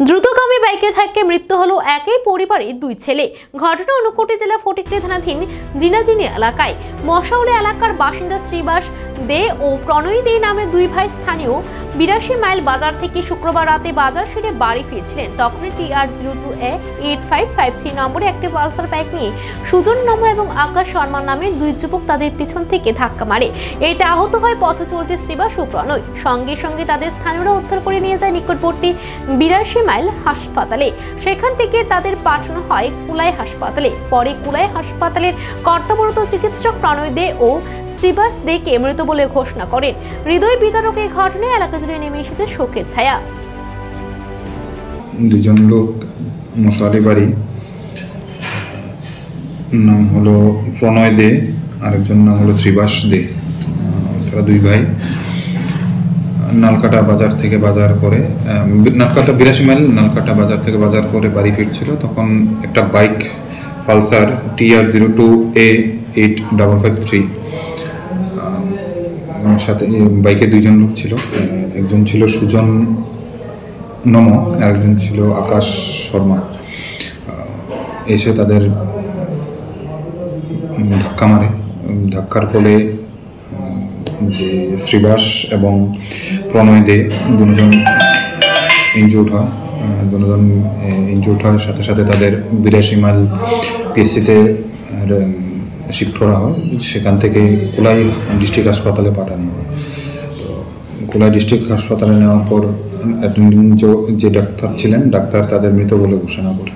দ্রুতগামী বাইকের ধাক্কায় মৃত্যু হলো একই পরিবারের দুই ছেলে। ঘটনা ঊনকোটি জেলা ফটিকছড়ি থানাধীন জিনাজিনি এলাকায়। মশাউলি এলাকার বাসিন্দা শ্রীবাস দে ও প্রণয় দে নামে দুই ভাই স্থানীয় 82 মাইল বাজার থেকে শুক্রবার রাতে বাজার সেরে বাড়ি ফিরছিলেন। তখনই TR02A 8553 নম্বরে একটি পালসার বাইক নিয়ে সুজন নম এবং আকাশ শর্মা নামে দুই যুবক তাদের পিছন থেকে ধাক্কা মারে। এতে আহত হয় পথ চলতি শ্রীবাস ও প্রণয়। সঙ্গে সঙ্গে তাদের স্থানীয়রা উদ্ধার করে নিয়ে যায় নিকটবর্তী 82 মাইল হাসপাতালে। সেখান থেকে তাদের পাঠানো হয় কুলাই হাসপাতালে। পরে কুলাই হাসপাতালের কর্তব্যরত চিকিৎসক প্রণয় দে ও শ্রীবাস দেকে মৃত বলে ঘোষণা করেন। হৃদয় বিদারক এই ঘটনায় এলাকা জুড়ে নেমে এসেছে শোকের ছায়া। দুজন লোক মশারি বাড়ি, নাম হলো প্রণয় দে, আরেকজন নাম হলো শ্রীবাস দে। তারা দুই ভাই নালকাটা বাজার থেকে বাজার করে, নালকাটা 82 মাইল নালকাটা বাজার থেকে বাজার করে বাড়ি ফিরছিল। তখন একটা বাইক পালসার TR02A 8553 সাথে বাইকে দুইজন লোক ছিল। একজন ছিল সুজন নম, আরেকজন ছিল আকাশ শর্মা। এসে তাদের ধাক্কা মারে। ধাক্কার ফলে যে শ্রীবাস এবং প্রণয় দে দুজন ইনজুর্ড হয়। দুজন ইনজুর্ড হওয়ার সাথে সাথে তাদের 82 মাইল PSCতে শিফট করা হয়। সেখান থেকে কুলাই ডিস্ট্রিক্ট হাসপাতালে পাঠানো হয়। তো কুলাই ডিস্ট্রিক্ট হাসপাতালে নেওয়ার পর যে ডাক্তার ছিলেন, ডাক্তার তাদের মৃত বলে ঘোষণা করে।